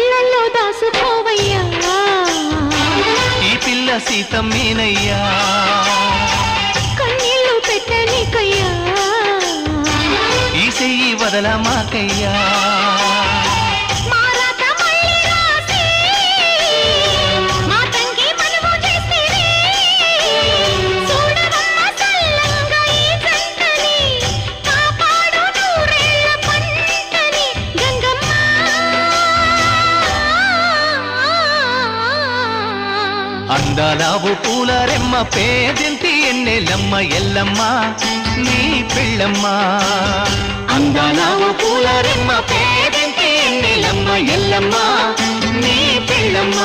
కళ్ళల్లో దాసుకోవయ్యా ఈ పిల్ల సీతమ్మేనయ్యా కన్నీళ్ళు పెట్టనీకయ్యా ఈ చెయ్యి వదలమాకయ్యా అందాలావు పూల రెమ్మ పేదింటి ఎన్నెలమ్మ ఎల్లమ్మ నీ పిల్లమ్మ అందాలావు పూల రెమ్మ పేదింటి ఎన్నెలమ్మ ఎల్లమ్మ నీ పిల్లమ్మ